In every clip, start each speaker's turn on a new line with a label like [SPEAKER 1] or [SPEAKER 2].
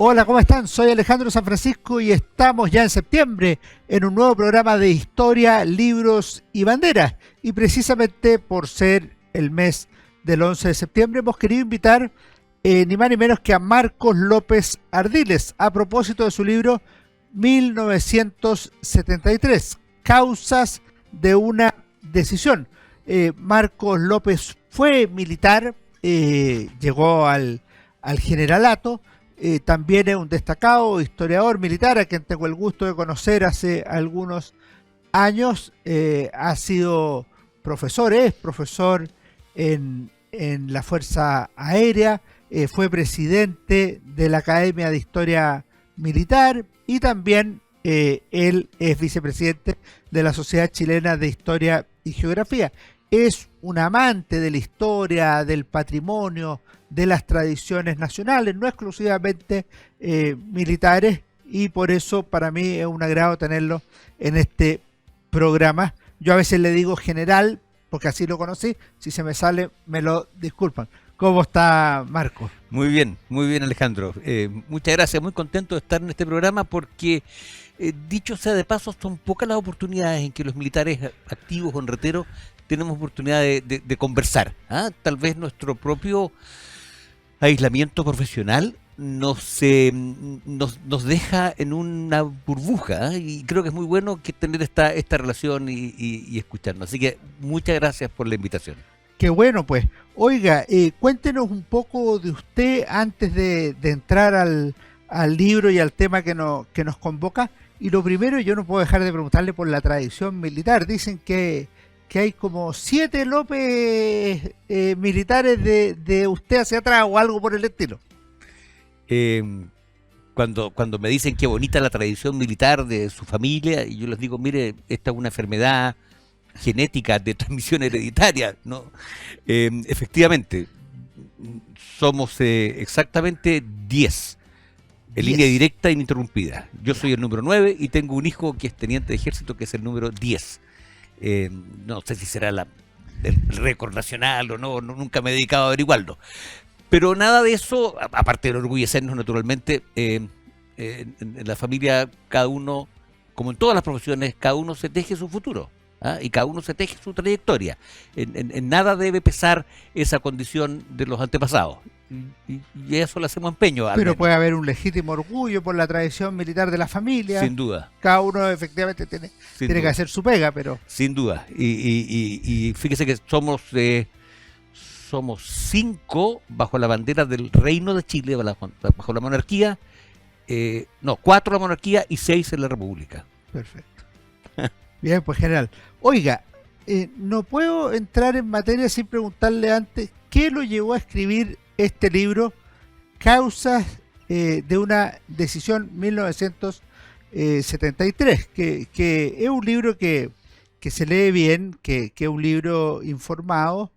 [SPEAKER 1] Hola, ¿cómo están? Soy Alejandro San Francisco y estamos ya en septiembre en un nuevo programa de historia, libros y banderas. Y precisamente por ser el mes del 11 de septiembre hemos querido invitar ni más ni menos que a Marcos López Ardiles a propósito de su libro 1973, Causas de una decisión. Marcos López fue militar, llegó al generalato. También es un destacado historiador militar a quien tengo el gusto de conocer hace algunos años. Ha sido profesor, es profesor en la Fuerza Aérea, fue presidente de la Academia de Historia Militar y también él es vicepresidente de la Sociedad Chilena de Historia y Geografía. Es un amante de la historia, del patrimonio, de las tradiciones nacionales, no exclusivamente militares, y por eso para mí es un agrado tenerlo en este programa. Yo a veces le digo general, porque así lo conocí, si se me sale me lo disculpan. ¿Cómo está, Marco?
[SPEAKER 2] Muy bien Alejandro. Muchas gracias, muy contento de estar en este programa porque, dicho sea de paso, son pocas las oportunidades en que los militares activos o en retiro tenemos oportunidad de conversar. Tal vez nuestro propio aislamiento profesional nos deja en una burbuja, y creo que es muy bueno que tener esta relación y escucharnos. Así que muchas gracias por la invitación.
[SPEAKER 1] Qué bueno, pues. Oiga, cuéntenos un poco de usted antes de entrar al libro y al tema que nos convoca. Y lo primero, yo no puedo dejar de preguntarle por la tradición militar. Dicen que hay como 7 López militares de usted hacia atrás o algo por el estilo.
[SPEAKER 2] Cuando me dicen qué bonita la tradición militar de su familia, y yo les digo, mire, esta es una enfermedad genética de transmisión hereditaria, ¿no? Efectivamente, somos exactamente 10, en línea directa e ininterrumpida. Yo soy el número 9 y tengo un hijo que es teniente de ejército, que es el número 10. No sé si será el récord nacional o no, nunca me he dedicado a averiguarlo. Pero nada de eso, aparte de enorgullecernos naturalmente, en la familia cada uno, como en todas las profesiones, cada uno se teje su futuro. Y cada uno se teje su trayectoria. En nada debe pesar esa condición de los antepasados. Y eso le hacemos empeño.
[SPEAKER 1] Pero puede haber un legítimo orgullo por la tradición militar de la familia.
[SPEAKER 2] Sin duda.
[SPEAKER 1] Cada uno efectivamente tiene que hacer su pega, pero...
[SPEAKER 2] Sin duda. Y fíjese que somos 5 bajo la bandera del Reino de Chile, bajo la monarquía. 4 la monarquía y 6 en la República.
[SPEAKER 1] Perfecto. Bien, pues general. Oiga, no puedo entrar en materia sin preguntarle antes, ¿qué lo llevó a escribir este libro, Causas de una decisión 1973? Que es un libro que se lee bien, que es un libro informado,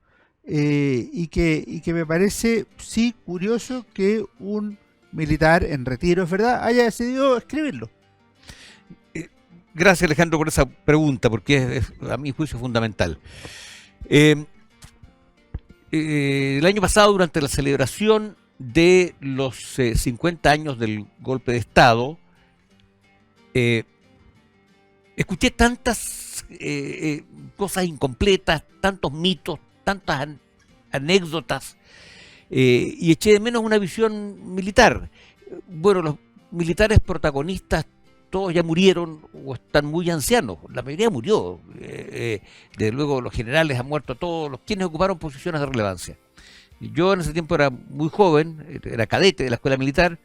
[SPEAKER 1] y que me parece, sí, curioso que un militar en retiro, es verdad, haya decidido escribirlo.
[SPEAKER 2] Gracias, Alejandro, por esa pregunta, porque es a mi juicio fundamental. El año pasado, durante la celebración de los 50 años del golpe de Estado, escuché tantas cosas incompletas, tantos mitos, tantas anécdotas, y eché de menos una visión militar. Bueno, los militares protagonistas todos ya murieron o están muy ancianos, la mayoría murió. Desde luego los generales han muerto todos, los quienes ocuparon posiciones de relevancia. Yo en ese tiempo era muy joven, era cadete de la escuela militar,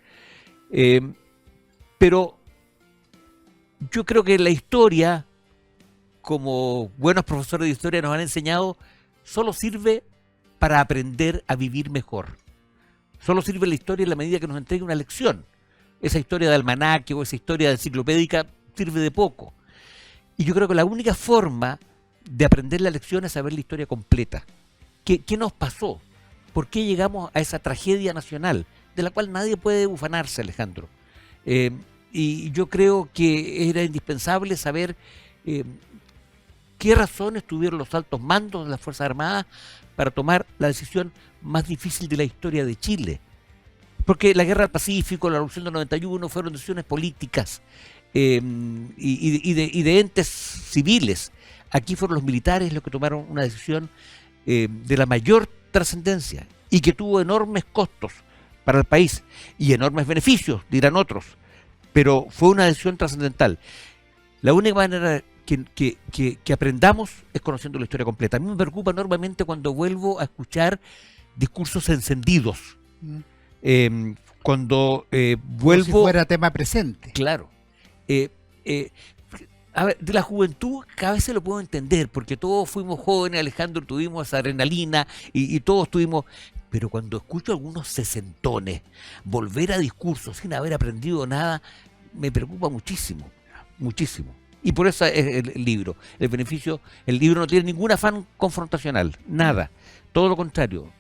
[SPEAKER 2] pero yo creo que la historia, como buenos profesores de historia nos han enseñado, solo sirve para aprender a vivir mejor. Solo sirve la historia en la medida que nos entregue una lección. Esa historia de almanaque o esa historia de enciclopédica sirve de poco. Y yo creo que la única forma de aprender la lección es saber la historia completa. ¿Qué nos pasó? ¿Por qué llegamos a esa tragedia nacional de la cual nadie puede ufanarse, Alejandro? Y yo creo que era indispensable saber qué razones tuvieron los altos mandos de las Fuerzas Armadas para tomar la decisión más difícil de la historia de Chile. porque la guerra del Pacífico, la revolución del 91 fueron decisiones políticas y de entes civiles. Aquí fueron los militares los que tomaron una decisión de la mayor trascendencia y que tuvo enormes costos para el país y enormes beneficios, dirán otros, pero fue una decisión trascendental. La única manera que aprendamos es conociendo la historia completa. A mí me preocupa enormemente cuando vuelvo a escuchar discursos encendidos. Cuando vuelvo...
[SPEAKER 1] Como si fuera tema presente.
[SPEAKER 2] Claro. A ver, de la juventud cada vez se lo puedo entender, porque todos fuimos jóvenes, Alejandro, tuvimos adrenalina y todos tuvimos... Pero cuando escucho a algunos sesentones volver a discursos sin haber aprendido nada, me preocupa muchísimo, muchísimo. Y por eso es el libro. El beneficio, el libro no tiene ningún afán confrontacional, nada. Todo lo contrario,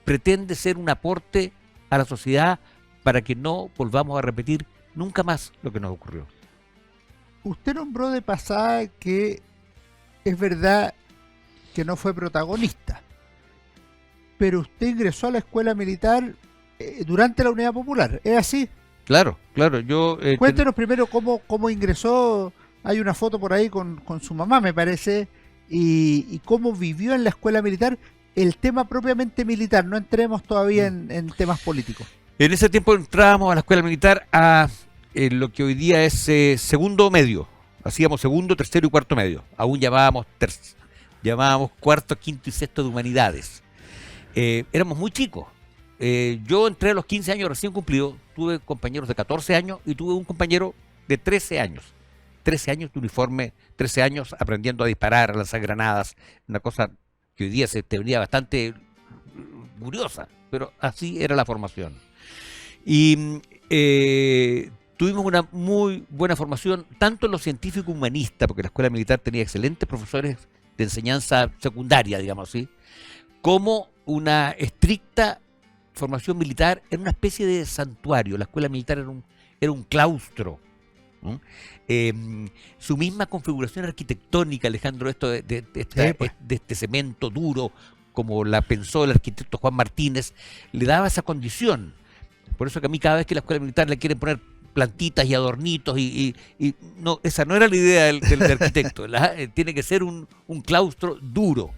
[SPEAKER 2] pretende ser un aporte a la sociedad para que no volvamos a repetir nunca más lo que nos ocurrió.
[SPEAKER 1] Usted nombró de pasada que es verdad que no fue protagonista, pero usted ingresó a la escuela militar durante la Unidad Popular, ¿es así?
[SPEAKER 2] Claro, claro.
[SPEAKER 1] Cuéntenos primero cómo ingresó. Hay una foto por ahí con su mamá, me parece, y cómo vivió en la escuela militar el tema propiamente militar. No entremos todavía en temas políticos.
[SPEAKER 2] En ese tiempo entrábamos a la escuela militar a lo que hoy día es segundo medio. Hacíamos segundo, tercero y cuarto medio. Aún llamábamos cuarto, quinto y sexto de humanidades. Éramos muy chicos. Yo entré a los 15 años recién cumplidos. Tuve compañeros de 14 años y tuve un compañero de 13 años. 13 años de uniforme, 13 años aprendiendo a disparar, a lanzar granadas, una cosa que hoy día se te venía bastante curiosa, pero así era la formación. Y tuvimos una muy buena formación, tanto en lo científico humanista, porque la escuela militar tenía excelentes profesores de enseñanza secundaria, digamos así, como una estricta formación militar en una especie de santuario. La escuela militar era un claustro. ¿No? Su misma configuración arquitectónica, Alejandro, esto de este cemento duro, como la pensó el arquitecto Juan Martínez, le daba esa condición. Por eso que a mí cada vez que la escuela militar le quieren poner plantitas y adornitos y no, esa no era la idea del arquitecto. Tiene que ser un claustro duro.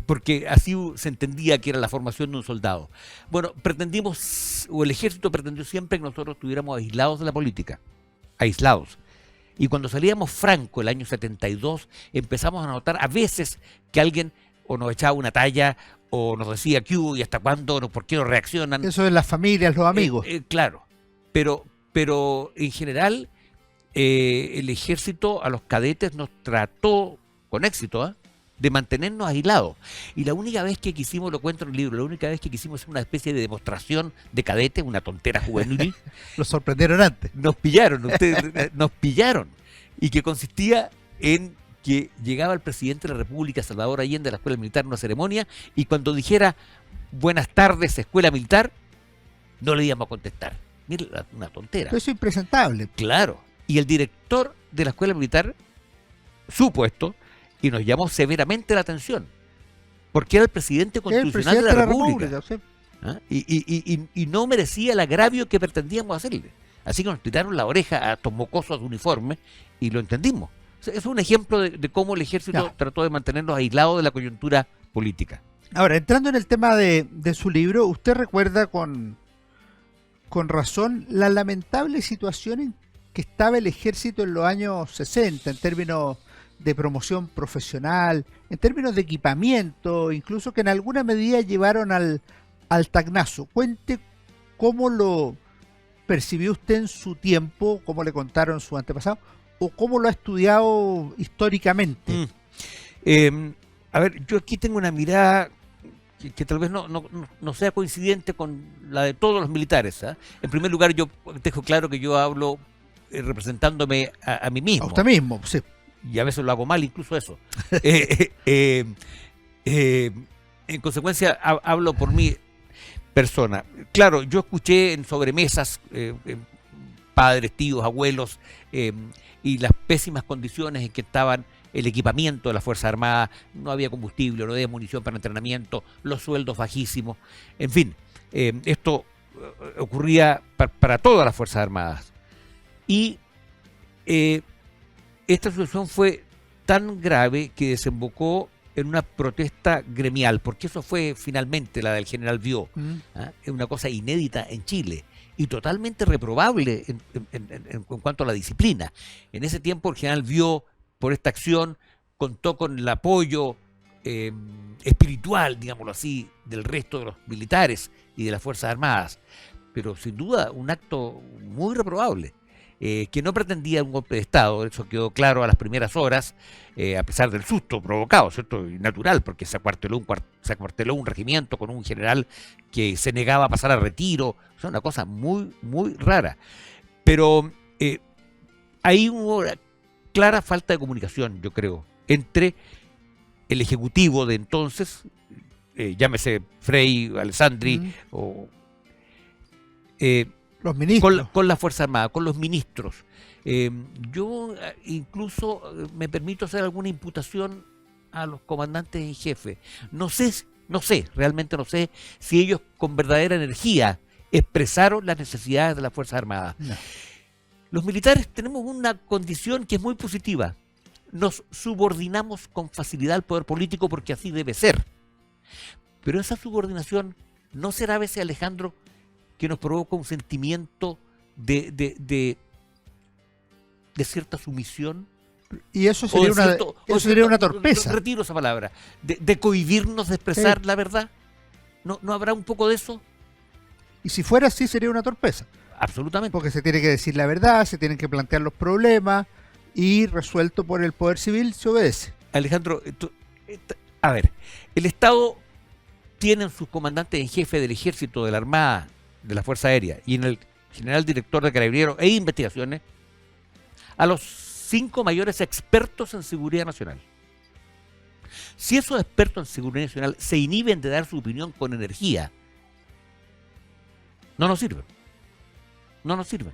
[SPEAKER 2] Porque así se entendía que era la formación de un soldado. Bueno, el ejército pretendió siempre que nosotros estuviéramos aislados de la política, aislados. Y cuando salíamos Franco, el año 72, empezamos a notar a veces que alguien o nos echaba una talla o nos decía qué hubo y hasta cuándo, por qué no reaccionan.
[SPEAKER 1] Eso de las familias, los amigos.
[SPEAKER 2] Claro, pero en general el ejército a los cadetes nos trató con éxito, de mantenernos aislados. Y la única vez que quisimos, lo cuento en el libro, la única vez que quisimos hacer una especie de demostración de cadete, una tontera juvenil.
[SPEAKER 1] Lo sorprendieron antes.
[SPEAKER 2] Nos pillaron. Y que consistía en que llegaba el presidente de la República, Salvador Allende, a la escuela militar, en una ceremonia, y cuando dijera buenas tardes, escuela militar, no le íbamos a contestar. Mire, una tontera.
[SPEAKER 1] Eso es impresentable.
[SPEAKER 2] Claro. Y el director de la escuela militar supo esto, y nos llamó severamente la atención, porque era el presidente constitucional de la República.
[SPEAKER 1] Sí.
[SPEAKER 2] Y no merecía el agravio que pretendíamos hacerle. Así que nos tiraron la oreja a estos mocosos de uniforme y lo entendimos. O sea, es un ejemplo de cómo el ejército trató de mantenernos aislados de la coyuntura política.
[SPEAKER 1] Ahora, entrando en el tema de su libro, usted recuerda con razón la lamentable situación en que estaba el ejército en los años 60, en términos de promoción profesional, en términos de equipamiento, incluso que en alguna medida llevaron al tacnazo. Cuente cómo lo percibió usted en su tiempo, cómo le contaron sus antepasados, o cómo lo ha estudiado históricamente.
[SPEAKER 2] A ver, yo aquí tengo una mirada que tal vez no sea coincidente con la de todos los militares. En primer lugar, yo dejo claro que yo hablo representándome a mí mismo.
[SPEAKER 1] A usted mismo, sí.
[SPEAKER 2] Y a veces lo hago mal, incluso eso. En consecuencia, hablo por mi persona. Claro, yo escuché en sobremesas padres, tíos, abuelos, y las pésimas condiciones en que estaban el equipamiento de las Fuerzas Armadas. No había combustible, no había munición para entrenamiento, los sueldos bajísimos. En fin, esto ocurría para todas las Fuerzas Armadas. Y esta situación fue tan grave que desembocó en una protesta gremial, porque eso fue finalmente la del general Vió. Es una cosa inédita en Chile y totalmente reprobable en cuanto a la disciplina. En ese tiempo el general Vió, por esta acción, contó con el apoyo espiritual, digámoslo así, del resto de los militares y de las Fuerzas Armadas, pero sin duda un acto muy reprobable. Que no pretendía un golpe de Estado, eso quedó claro a las primeras horas, a pesar del susto provocado, ¿cierto? Y natural, porque se acuarteló un regimiento con un general que se negaba a pasar a retiro, es una cosa muy, muy rara. Pero hay una clara falta de comunicación, yo creo, entre el ejecutivo de entonces, llámese Frei, Alessandri, o...
[SPEAKER 1] los ministros.
[SPEAKER 2] Con la Fuerza Armada, con los ministros. Yo incluso me permito hacer alguna imputación a los comandantes en jefe. No sé, realmente no sé si ellos con verdadera energía expresaron las necesidades de las Fuerzas Armadas. No. Los militares tenemos una condición que es muy positiva. Nos subordinamos con facilidad al poder político porque así debe ser. Pero esa subordinación no será a veces, Alejandro, que nos provoca un sentimiento de cierta sumisión.
[SPEAKER 1] Y eso sería una torpeza.
[SPEAKER 2] Retiro esa palabra. De cohibirnos de expresar la verdad. ¿No habrá un poco de eso?
[SPEAKER 1] Y si fuera así, sería una torpeza.
[SPEAKER 2] Absolutamente.
[SPEAKER 1] Porque se tiene que decir la verdad, se tienen que plantear los problemas y resuelto por el Poder Civil se obedece.
[SPEAKER 2] Alejandro, a ver, el Estado tiene en sus comandantes en jefe del Ejército, de la Armada, de la Fuerza Aérea y en el general director de Carabineros e Investigaciones a los 5 mayores expertos en seguridad nacional. Si esos expertos en seguridad nacional se inhiben de dar su opinión con energía, no nos sirven. No nos sirven.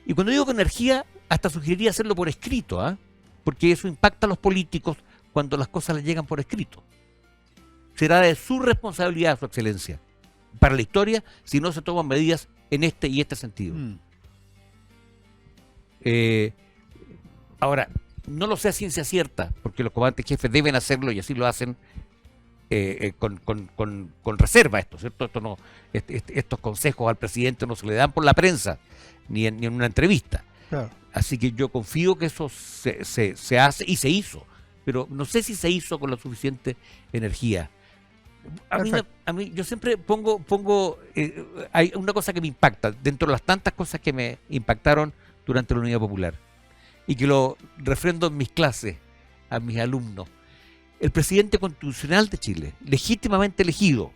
[SPEAKER 2] Y cuando digo con energía, hasta sugeriría hacerlo por escrito, porque eso impacta a los políticos cuando las cosas les llegan por escrito. Será de su responsabilidad, su excelencia, para la historia, si no se toman medidas en este y este sentido. Ahora, no lo sé a ciencia cierta, porque los comandantes jefes deben hacerlo y así lo hacen con reserva, ¿cierto? Estos consejos al presidente no se le dan por la prensa, ni en una entrevista.
[SPEAKER 1] Claro.
[SPEAKER 2] Así que yo confío que eso se hace y se hizo, pero no sé si se hizo con la suficiente energía. A mí yo siempre pongo hay una cosa que me impacta dentro de las tantas cosas que me impactaron durante la Unidad Popular y que lo refrendo en mis clases a mis alumnos. El presidente constitucional de Chile, legítimamente elegido,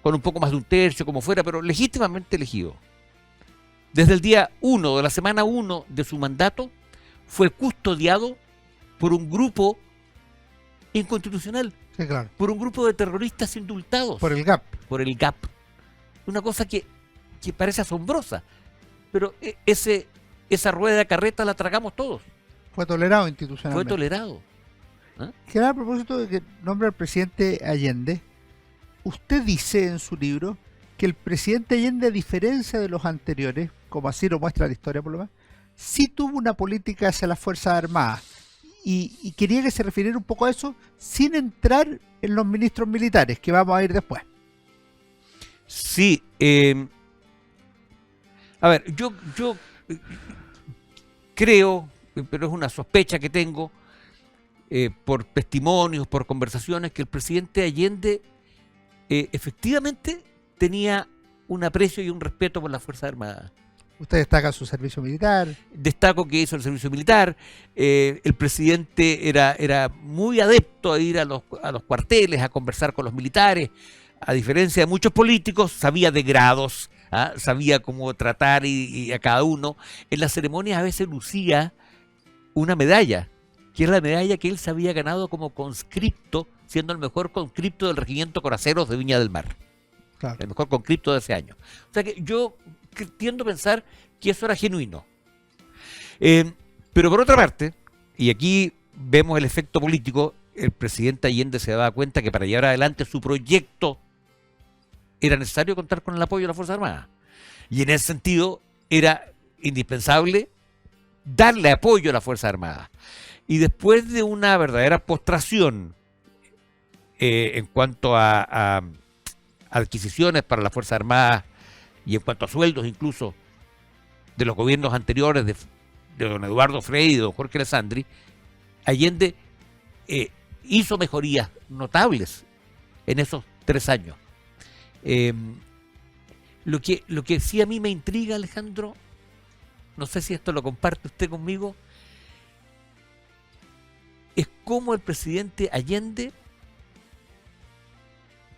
[SPEAKER 2] con un poco más de un tercio como fuera, pero legítimamente elegido, desde el día 1 de la semana 1 de su mandato, fue custodiado por un grupo inconstitucional.
[SPEAKER 1] Sí, claro.
[SPEAKER 2] Por un grupo de terroristas indultados.
[SPEAKER 1] Por el GAP.
[SPEAKER 2] Por el GAP. Una cosa que parece asombrosa. Pero esa rueda de carreta la tragamos todos.
[SPEAKER 1] Fue tolerado institucionalmente.
[SPEAKER 2] Fue tolerado.
[SPEAKER 1] General, a propósito de que nombra al presidente Allende, usted dice en su libro que el presidente Allende, a diferencia de los anteriores, como así lo muestra la historia por lo menos, sí tuvo una política hacia las Fuerzas Armadas. Y quería que se refiriera un poco a eso sin entrar en los ministros militares, que vamos a ir después.
[SPEAKER 2] Sí. A ver, yo creo, pero es una sospecha que tengo, por testimonios, por conversaciones, que el presidente Allende efectivamente tenía un aprecio y un respeto por las Fuerzas Armadas.
[SPEAKER 1] Usted destaca su servicio militar.
[SPEAKER 2] Destaco que hizo el servicio militar. El presidente era muy adepto a ir a los cuarteles, a conversar con los militares. A diferencia de muchos políticos, sabía de grados, sabía cómo tratar y a cada uno. En las ceremonias a veces lucía una medalla, que es la medalla que él se había ganado como conscripto, siendo el mejor conscripto del Regimiento Coraceros de Viña del Mar. Claro. El mejor conscripto de ese año. O sea que yo tiendo a pensar que eso era genuino. Pero por otra parte, y aquí vemos el efecto político, el presidente Allende se daba cuenta que para llevar adelante su proyecto era necesario contar con el apoyo de las Fuerzas Armadas. Y en ese sentido era indispensable darle apoyo a las Fuerzas Armadas. Y después de una verdadera postración en cuanto a adquisiciones para las Fuerzas Armadas y en cuanto a sueldos incluso de los gobiernos anteriores de don Eduardo Frei y de don Jorge Alessandri, Allende hizo mejorías notables en esos 3 años. Lo que sí a mí me intriga, Alejandro, no sé si esto lo comparte usted conmigo, es cómo el presidente Allende,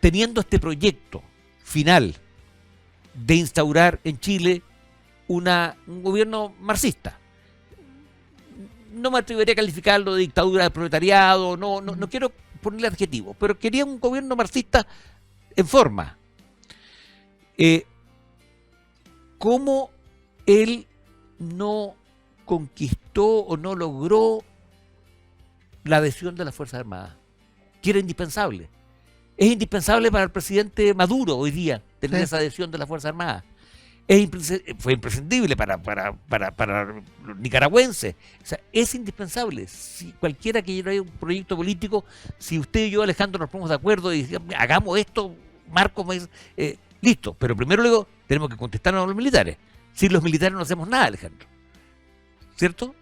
[SPEAKER 2] teniendo este proyecto final de instaurar en Chile un gobierno marxista, no me atrevería a calificarlo de dictadura del proletariado, no quiero ponerle adjetivo, pero quería un gobierno marxista en forma. ¿Cómo él no conquistó o no logró la adhesión de las Fuerzas Armadas, que era indispensable? Es indispensable para el presidente Maduro hoy día tener esa adhesión de las Fuerzas Armadas. Fue imprescindible para los nicaragüenses. O sea, es indispensable. Si cualquiera que lleve un proyecto político, si usted y yo, Alejandro, nos ponemos de acuerdo y decimos, hagamos esto, Marcos, listo. Pero primero luego tenemos que contestarnos a los militares. Sin los militares no hacemos nada, Alejandro. ¿Cierto?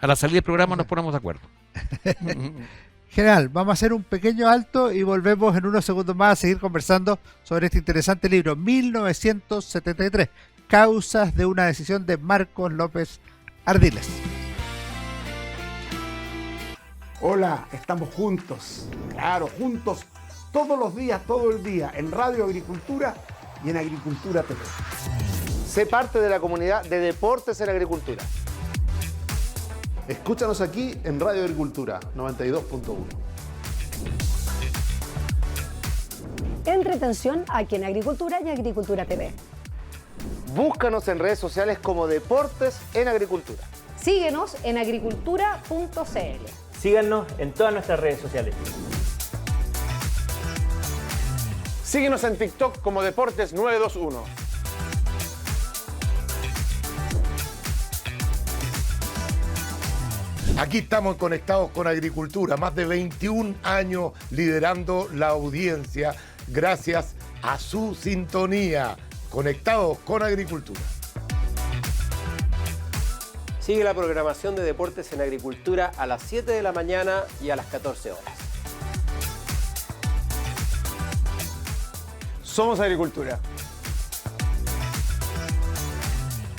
[SPEAKER 2] A la salida del programa nos ponemos de acuerdo.
[SPEAKER 1] General, vamos a hacer un pequeño alto y volvemos en unos segundos más a seguir conversando sobre este interesante libro, 1973, Causas de una decisión, de Marcos López Ardiles.
[SPEAKER 3] Hola, estamos juntos, claro, juntos, todos los días, todo el día, en Radio Agricultura y en Agricultura TV.
[SPEAKER 4] Sé parte de la comunidad de Deportes en Agricultura.
[SPEAKER 3] Escúchanos aquí en Radio Agricultura 92.1.
[SPEAKER 5] Entretención aquí en Agricultura y Agricultura TV.
[SPEAKER 4] Búscanos en redes sociales como Deportes en Agricultura.
[SPEAKER 5] Síguenos en agricultura.cl.
[SPEAKER 6] Síganos en todas nuestras redes sociales.
[SPEAKER 4] Síguenos en TikTok como Deportes 921.
[SPEAKER 7] Aquí estamos conectados con Agricultura, más de 21 años liderando la audiencia gracias a su sintonía. Conectados con Agricultura.
[SPEAKER 6] Sigue la programación de Deportes en Agricultura a las 7 de la mañana y a las 14 horas.
[SPEAKER 4] Somos Agricultura.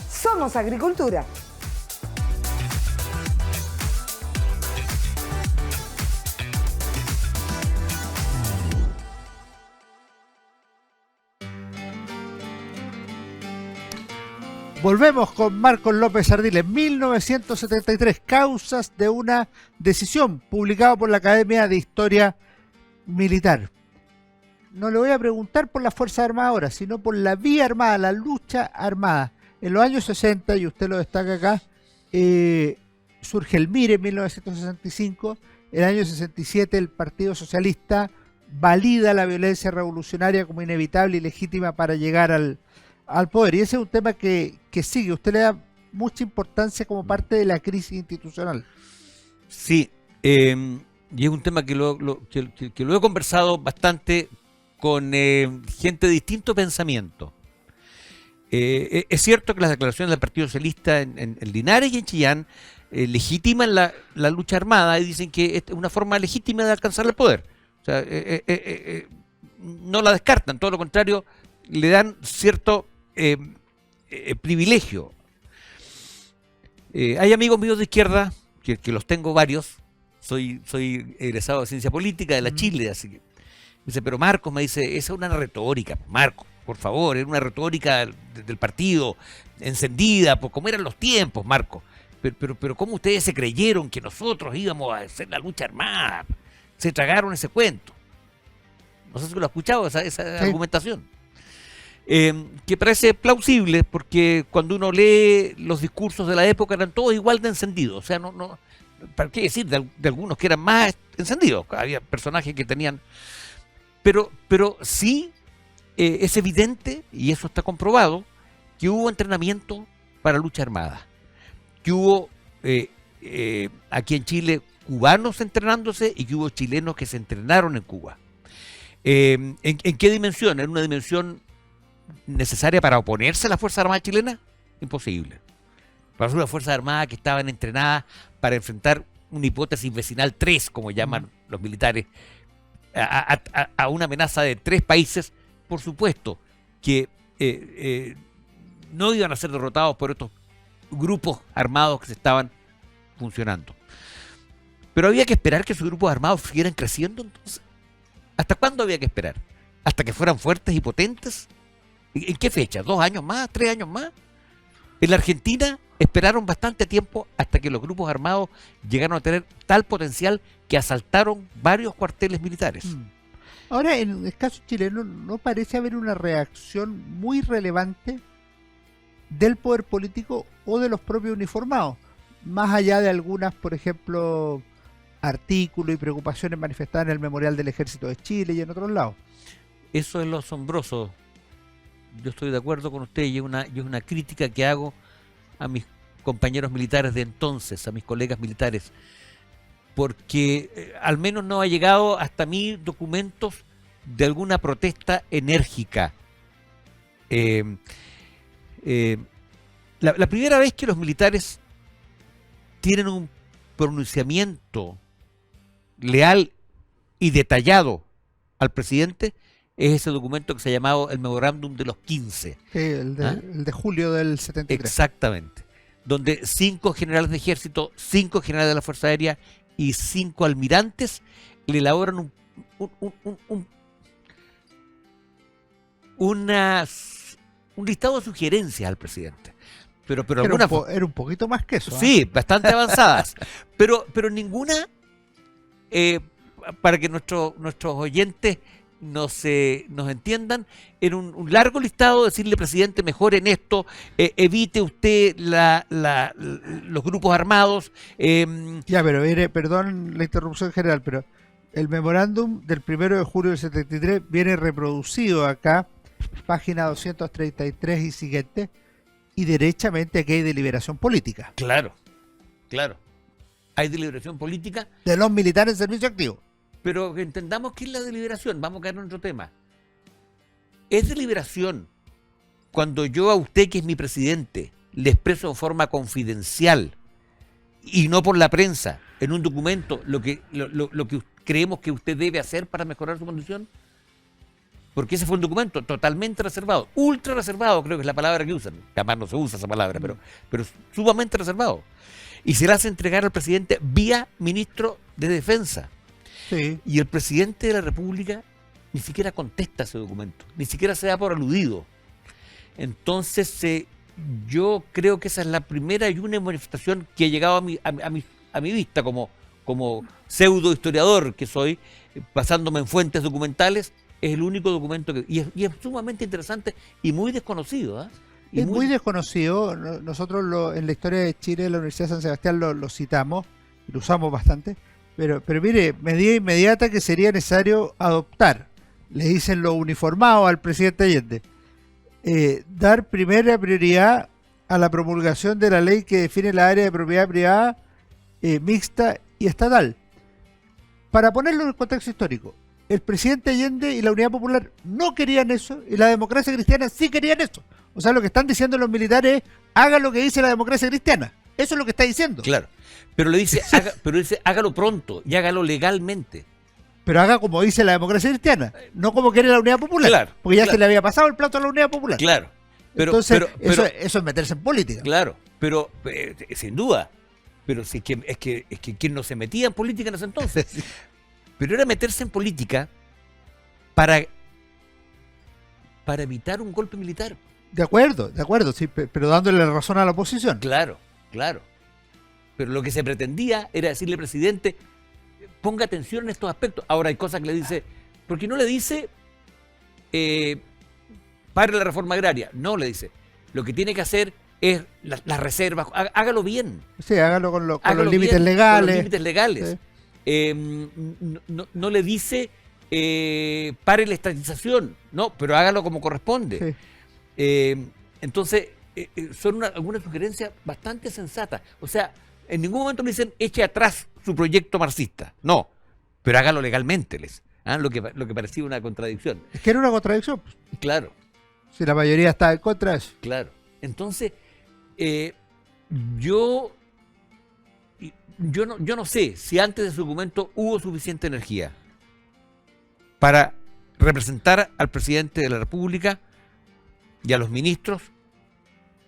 [SPEAKER 8] Somos Agricultura.
[SPEAKER 1] Volvemos con Marcos López Ardiles, 1973, Causas de una decisión, publicado por la Academia de Historia Militar. No le voy a preguntar por las Fuerzas Armadas ahora, sino por la vía armada, la lucha armada. En los años 60, y usted lo destaca acá, surge el MIRE en 1965, en el año 67 el Partido Socialista valida la violencia revolucionaria como inevitable y legítima para llegar al poder. Y ese es un tema que sigue. Usted le da mucha importancia como parte de la crisis institucional.
[SPEAKER 2] Sí, y es un tema que lo he conversado bastante con gente de distinto pensamiento. Es cierto que las declaraciones del Partido Socialista en Linares y en Chillán legitiman la lucha armada y dicen que es una forma legítima de alcanzar el poder. O sea, no la descartan, todo lo contrario, le dan cierto privilegio. Hay amigos míos de izquierda, que los tengo varios, soy egresado de Ciencia Política de la Chile, así que me dice, pero Marcos, me dice, esa es una retórica, Marcos, por favor, era una retórica del partido, encendida, por cómo eran los tiempos, Marcos, pero ¿cómo ustedes se creyeron que nosotros íbamos a hacer la lucha armada? Se tragaron ese cuento. No sé si lo ha escuchado, esa sí. Argumentación. Que parece plausible porque cuando uno lee los discursos de la época eran todos igual de encendidos. O sea, no ¿para qué decir de algunos que eran más encendidos? Había personajes que tenían... Pero sí es evidente, y eso está comprobado, que hubo entrenamiento para lucha armada, que hubo aquí en Chile cubanos entrenándose y que hubo chilenos que se entrenaron en Cuba. ¿En qué dimensión? ¿En una dimensión necesaria para oponerse a las Fuerzas Armadas chilenas? Imposible. Para ser las Fuerzas Armadas que estaban entrenadas para enfrentar una hipótesis vecinal 3, como llaman los militares, a una amenaza de 3 países, por supuesto que no iban a ser derrotados por estos grupos armados que se estaban funcionando. Pero había que esperar que esos grupos armados siguieran creciendo entonces. ¿Hasta cuándo había que esperar? ¿Hasta que fueran fuertes y potentes? ¿En qué fecha? ¿2 años más? ¿3 años más? En la Argentina esperaron bastante tiempo hasta que los grupos armados llegaron a tener tal potencial que asaltaron varios cuarteles militares.
[SPEAKER 1] Ahora, en el caso chileno, no parece haber una reacción muy relevante del poder político o de los propios uniformados, más allá de algunas, por ejemplo, artículos y preocupaciones manifestadas en el Memorial del Ejército de Chile y en otros lados.
[SPEAKER 2] Eso es lo asombroso. Yo estoy de acuerdo con usted y es una crítica que hago a mis compañeros militares de entonces, a mis colegas militares, porque al menos no ha llegado hasta mí documentos de alguna protesta enérgica. La primera vez que los militares tienen un pronunciamiento leal y detallado al presidente es ese documento que se ha llamado el Memorándum de los 15.
[SPEAKER 1] Sí, el de julio del 73.
[SPEAKER 2] Exactamente. Donde 5 generales de ejército, 5 generales de la Fuerza Aérea y 5 almirantes le elaboran un listado de sugerencias al presidente. Pero
[SPEAKER 1] era un poquito más que eso.
[SPEAKER 2] Sí, bastante avanzadas. pero ninguna, para que nuestros oyentes nos entiendan, en un largo listado, decirle, presidente, mejor en esto, evite usted los grupos armados.
[SPEAKER 1] Ya, pero perdón la interrupción general, pero el memorándum del 1 de julio del 73 viene reproducido acá, página 233 y siguiente, y derechamente aquí hay deliberación política.
[SPEAKER 2] Claro. Hay deliberación política.
[SPEAKER 1] De los militares en servicio activo.
[SPEAKER 2] Pero que entendamos qué es la deliberación. Vamos a caer en otro tema. Es deliberación cuando yo a usted, que es mi presidente, le expreso en forma confidencial y no por la prensa, en un documento, lo que creemos que usted debe hacer para mejorar su condición. Porque ese fue un documento totalmente reservado, ultra reservado, creo que es la palabra que usan. Jamás no se usa esa palabra, pero sumamente reservado. Y se le hace entregar al presidente vía ministro de Defensa.
[SPEAKER 1] Sí.
[SPEAKER 2] Y el presidente de la República ni siquiera contesta ese documento, ni siquiera se da por aludido. Entonces, yo creo que esa es la primera y única manifestación que ha llegado a mi vista como pseudo historiador que soy, basándome en fuentes documentales. Es el único documento y es sumamente interesante y muy desconocido.
[SPEAKER 1] Es muy desconocido. Nosotros en la historia de Chile, de la Universidad de San Sebastián, lo citamos, lo usamos bastante. Pero mire, medida inmediata que sería necesario adoptar, le dicen los uniformados al presidente Allende, dar primera prioridad a la promulgación de la ley que define la área de propiedad privada, mixta y estatal. Para ponerlo en el contexto histórico, el presidente Allende y la Unidad Popular no querían eso, y la democracia cristiana sí querían eso. O sea, lo que están diciendo los militares es, haga lo que dice la democracia cristiana. Eso es lo que está diciendo.
[SPEAKER 2] Claro. Pero dice, hágalo pronto y hágalo legalmente.
[SPEAKER 1] Pero haga como dice la democracia cristiana, no como quiere la Unidad Popular.
[SPEAKER 2] Claro,
[SPEAKER 1] porque ya se le había pasado el plato a la Unidad Popular.
[SPEAKER 2] Claro.
[SPEAKER 1] Entonces, eso es meterse en política.
[SPEAKER 2] Claro, pero sin duda. Pero es que quien no se metía en política en ese entonces. Pero era meterse en política para evitar un golpe militar.
[SPEAKER 1] De acuerdo, sí, pero dándole la razón a la oposición.
[SPEAKER 2] Claro. Pero lo que se pretendía era decirle, presidente, ponga atención en estos aspectos. Ahora hay cosas que le dice, porque no le dice, pare la reforma agraria. No, le dice, lo que tiene que hacer es las reservas, hágalo bien.
[SPEAKER 1] Sí, hágalo con los límites legales.
[SPEAKER 2] Con los límites legales.
[SPEAKER 1] Sí.
[SPEAKER 2] No le dice pare la estatización, no, pero hágalo como corresponde.
[SPEAKER 1] Sí.
[SPEAKER 2] Entonces, son algunas sugerencias bastante sensatas. O sea, en ningún momento le dicen eche atrás su proyecto marxista, no, pero hágalo legalmente, lo que parecía una contradicción.
[SPEAKER 1] Es que era una contradicción.
[SPEAKER 2] Claro.
[SPEAKER 1] Si la mayoría está en contra de eso.
[SPEAKER 2] Claro. Entonces, yo no sé si antes de su documento hubo suficiente energía para representar al presidente de la República y a los ministros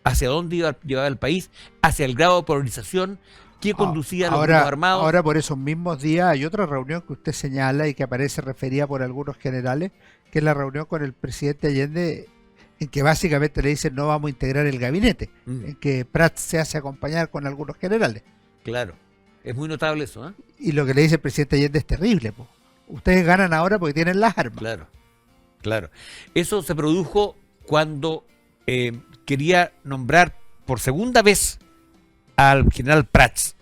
[SPEAKER 2] hacia dónde iba a llevar el país, hacia el grado de polarización que conducía a los grupos armados.
[SPEAKER 1] Ahora, por esos mismos días, hay otra reunión que usted señala y que aparece referida por algunos generales, que es la reunión con el presidente Allende, en que básicamente le dicen no vamos a integrar el gabinete, en que Prats se hace acompañar con algunos generales.
[SPEAKER 2] Claro, es muy notable eso, ¿eh?
[SPEAKER 1] Y lo que le dice el presidente Allende es terrible, po. Ustedes ganan ahora porque tienen las armas.
[SPEAKER 2] Claro, claro. Eso se produjo cuando quería nombrar por segunda vez al general Prats.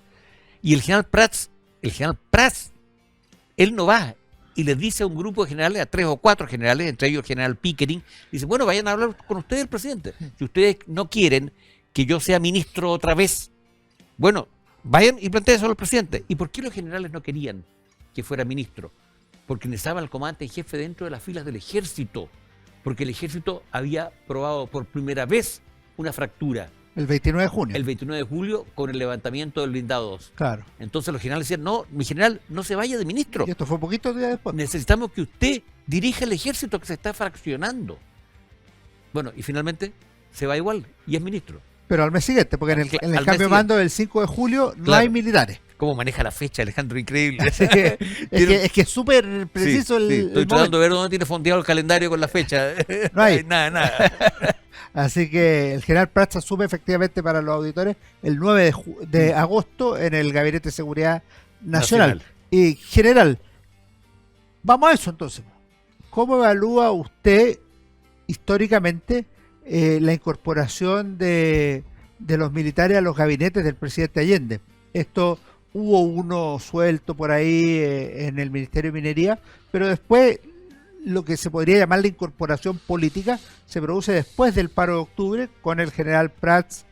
[SPEAKER 2] Y el general Prats, él no va y les dice a un grupo de generales, a 3 o 4 generales, entre ellos el general Pickering, dice, bueno, vayan a hablar con ustedes, el presidente. Si ustedes no quieren que yo sea ministro otra vez, bueno, vayan y planteen eso al presidente. ¿Y por qué los generales no querían que fuera ministro? Porque necesitaban al comandante en jefe dentro de las filas del ejército, porque el ejército había probado por primera vez una fractura.
[SPEAKER 1] El 29 de junio.
[SPEAKER 2] El 29 de julio con el levantamiento del blindado 2.
[SPEAKER 1] Claro.
[SPEAKER 2] Entonces los generales decían, no, mi general, no se vaya de ministro.
[SPEAKER 1] Y esto fue poquitos días después.
[SPEAKER 2] Necesitamos que usted dirija el ejército que se está fraccionando. Bueno, y finalmente se va igual y es ministro.
[SPEAKER 1] Pero al mes siguiente, porque en el cambio de mando del 5 de julio no hay militares.
[SPEAKER 2] ¿Cómo maneja la fecha, Alejandro? Increíble.
[SPEAKER 1] es que es súper preciso
[SPEAKER 2] sí. Estoy tratando de ver dónde tiene fondeado el calendario con la fecha.
[SPEAKER 1] No hay.
[SPEAKER 2] Nada.
[SPEAKER 1] Así que el general Prats asume efectivamente para los auditores el 9 de agosto en el Gabinete de Seguridad Nacional. Y general, vamos a eso entonces. ¿Cómo evalúa usted históricamente la incorporación de los militares a los gabinetes del presidente Allende? Esto hubo uno suelto por ahí en el Ministerio de Minería, pero después lo que se podría llamar la incorporación política se produce después del paro de octubre con el general Prats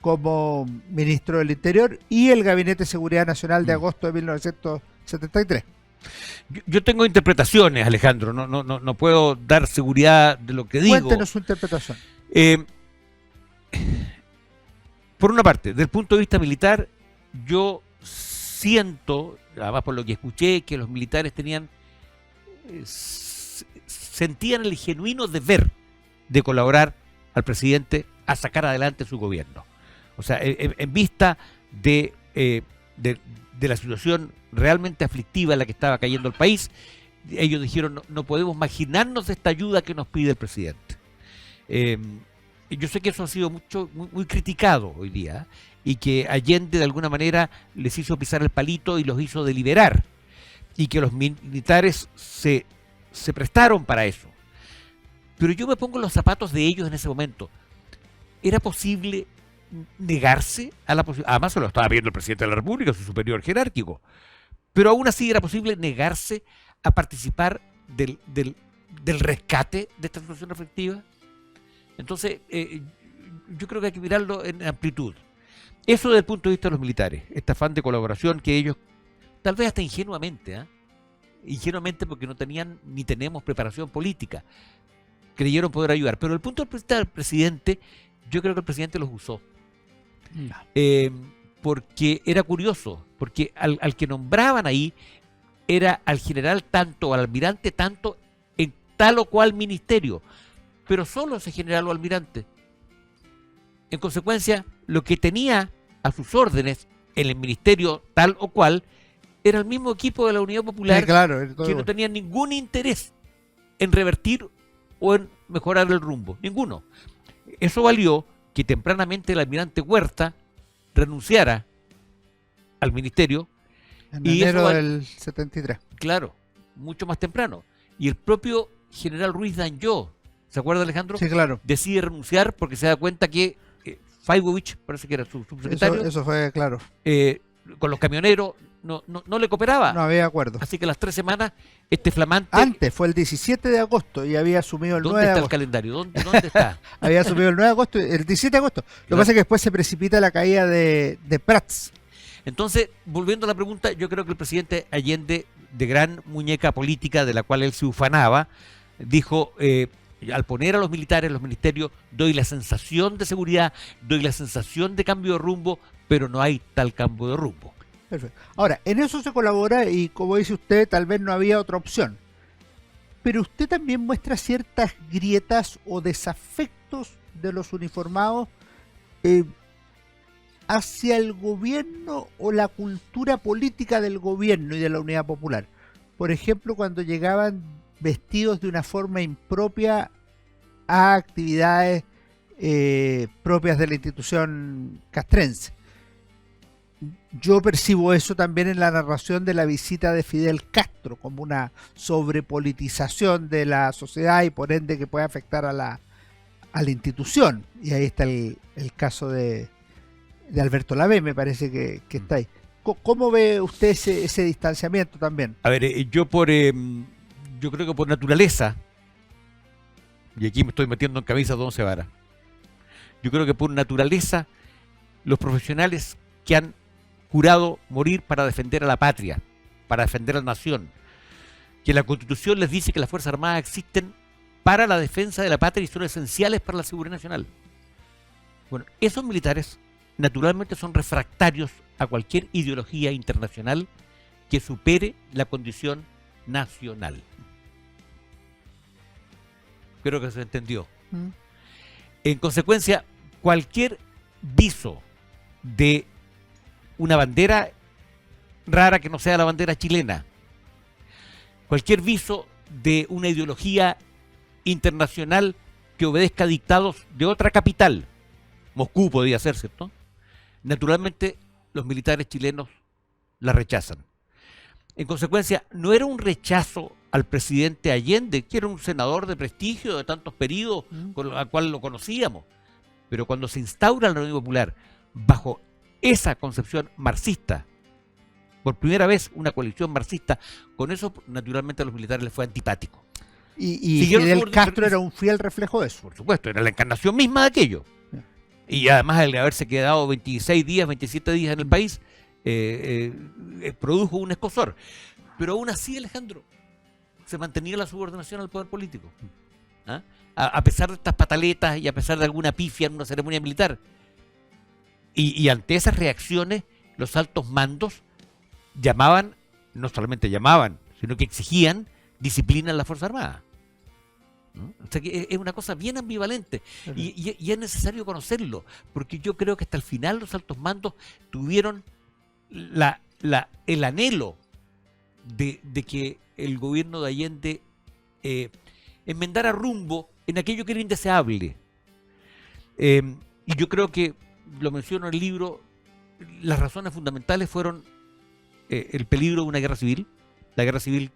[SPEAKER 1] como ministro del Interior y el Gabinete de Seguridad Nacional de agosto de 1973.
[SPEAKER 2] Yo tengo interpretaciones, Alejandro, no puedo dar seguridad de lo que digo.
[SPEAKER 1] Cuéntenos su interpretación.
[SPEAKER 2] Por una parte, desde el punto de vista militar, yo siento, además por lo que escuché, que los militares sentían el genuino deber de colaborar al presidente a sacar adelante su gobierno. O sea, en vista de la situación realmente aflictiva en la que estaba cayendo el país, ellos dijeron, no podemos imaginarnos esta ayuda que nos pide el presidente. Yo sé que eso ha sido muy criticado hoy día, y que Allende de alguna manera les hizo pisar el palito y los hizo deliberar, y que los militares se prestaron para eso. Pero yo me pongo en los zapatos de ellos en ese momento. ¿Era posible negarse a la posibilidad? Además se lo estaba viendo el presidente de la República, su superior jerárquico. Pero aún así era posible negarse a participar del rescate de esta situación afectiva. Entonces, yo creo que hay que mirarlo en amplitud. Eso desde el punto de vista de los militares, este afán de colaboración que ellos, tal vez hasta ingenuamente, ingenuamente porque no tenían ni tenemos preparación política, creyeron poder ayudar. Pero desde el punto de vista del presidente, yo creo que el presidente los usó. Porque era curioso, porque al que nombraban ahí era al general tanto, o al almirante tanto, en tal o cual ministerio, pero solo ese general o almirante. En consecuencia, lo que tenía a sus órdenes en el ministerio tal o cual era el mismo equipo de la Unidad Popular,
[SPEAKER 1] sí, claro,
[SPEAKER 2] que no tenía ningún interés en revertir o en mejorar el rumbo, ninguno. Eso valió que tempranamente el almirante Huerta renunciara al ministerio.
[SPEAKER 1] En enero del 73.
[SPEAKER 2] Claro, mucho más temprano. Y el propio general Ruiz Dañó, ¿se acuerda, Alejandro?
[SPEAKER 1] Sí, claro.
[SPEAKER 2] Decide renunciar porque se da cuenta que Faibovich, parece que era su subsecretario.
[SPEAKER 1] Eso fue claro.
[SPEAKER 2] Con los camioneros no le cooperaba.
[SPEAKER 1] No había acuerdo.
[SPEAKER 2] Así que las 3 semanas, este flamante...
[SPEAKER 1] Antes, fue el 17 de agosto y había asumido el 9
[SPEAKER 2] ¿Dónde
[SPEAKER 1] de
[SPEAKER 2] está el
[SPEAKER 1] agosto.
[SPEAKER 2] calendario? ¿Dónde está?
[SPEAKER 1] Había asumido el 9 de agosto, el 17 de agosto. Lo que pasa es que después se precipita la caída de Prats.
[SPEAKER 2] Entonces, volviendo a la pregunta, yo creo que el presidente Allende, de gran muñeca política de la cual él se ufanaba, dijo, al poner a los militares en los ministerios, doy la sensación de seguridad, doy la sensación de cambio de rumbo, pero no hay tal cambio de rumbo.
[SPEAKER 1] Perfecto. Ahora, en eso se colabora y como dice usted, tal vez no había otra opción. Pero usted también muestra ciertas grietas o desafectos de los uniformados hacia el gobierno o la cultura política del gobierno y de la Unidad Popular. Por ejemplo, cuando llegaban vestidos de una forma impropia a actividades propias de la institución castrense. Yo percibo eso también en la narración de la visita de Fidel Castro, como una sobrepolitización de la sociedad y por ende que puede afectar a la institución. Y ahí está el caso de Alberto Labé, me parece que está ahí. ¿Cómo ve usted ese distanciamiento también?
[SPEAKER 2] A ver, yo creo que por naturaleza, y aquí me estoy metiendo en camisa de 11 varas, yo creo que por naturaleza los profesionales que han jurado morir para defender a la patria, para defender a la nación, que la Constitución les dice que las Fuerzas Armadas existen para la defensa de la patria y son esenciales para la seguridad nacional. Bueno, esos militares naturalmente son refractarios a cualquier ideología internacional que supere la condición nacional. Creo que se entendió. En consecuencia, cualquier viso de una bandera rara que no sea la bandera chilena, cualquier viso de una ideología internacional que obedezca a dictados de otra capital, Moscú podría ser, ¿cierto? Naturalmente los militares chilenos la rechazan. En consecuencia, no era un rechazo al presidente Allende, que era un senador de prestigio de tantos periodos, con el cual lo conocíamos, pero cuando se instaura la Unión Popular bajo esa concepción marxista, por primera vez una coalición marxista, con eso naturalmente a los militares les fue antipático.
[SPEAKER 1] Y Fidel Castro era un fiel reflejo de eso.
[SPEAKER 2] Por supuesto, era la encarnación misma de aquello. Y además el de haberse quedado 26 días, 27 días en el país, produjo un escozor. Pero aún así, Alejandro, se mantenía la subordinación al poder político. ¿Ah? A pesar de estas pataletas y a pesar de alguna pifia en una ceremonia militar. Y ante esas reacciones, los altos mandos llamaban, no solamente llamaban, sino que exigían disciplina en la Fuerza Armada. ¿No? O sea que es una cosa bien ambivalente y es necesario conocerlo, porque yo creo que hasta el final los altos mandos tuvieron el anhelo de que el gobierno de Allende enmendara rumbo en aquello que era indeseable. Y yo creo que, lo menciono en el libro, las razones fundamentales fueron el peligro de una guerra civil. La guerra civil,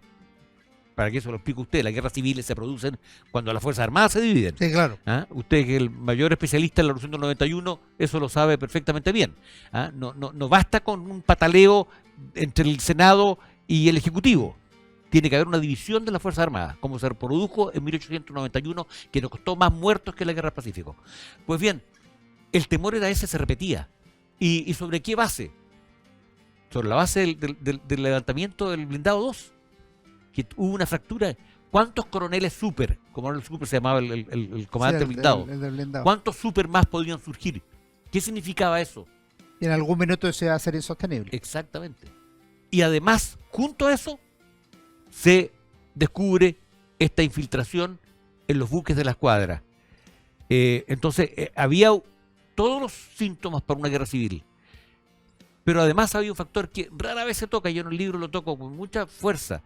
[SPEAKER 2] para que eso lo explique usted, las guerras civiles se producen cuando las Fuerzas Armadas se dividen.
[SPEAKER 1] Sí, claro.
[SPEAKER 2] ¿Ah? Usted, que es el mayor especialista en la Revolución del 91, eso lo sabe perfectamente bien. ¿Ah? No basta con un pataleo entre el Senado y el Ejecutivo. Tiene que haber una división de las Fuerzas Armadas, como se produjo en 1891, que nos costó más muertos que la Guerra del Pacífico. Pues bien, el temor era ese, se repetía. ¿Y sobre qué base? Sobre la base del levantamiento del blindado 2, que hubo una fractura. ¿Cuántos coroneles super, como el super se llamaba el comandante blindado?
[SPEAKER 1] El blindado.
[SPEAKER 2] ¿Cuántos super más podían surgir? ¿Qué significaba eso?
[SPEAKER 1] Y en algún minuto se va a hacer insostenible.
[SPEAKER 2] Exactamente. Y además, junto a eso, se descubre esta infiltración en los buques de la escuadra. Entonces, había todos los síntomas para una guerra civil. Pero además había un factor que rara vez se toca, yo en el libro lo toco con mucha fuerza,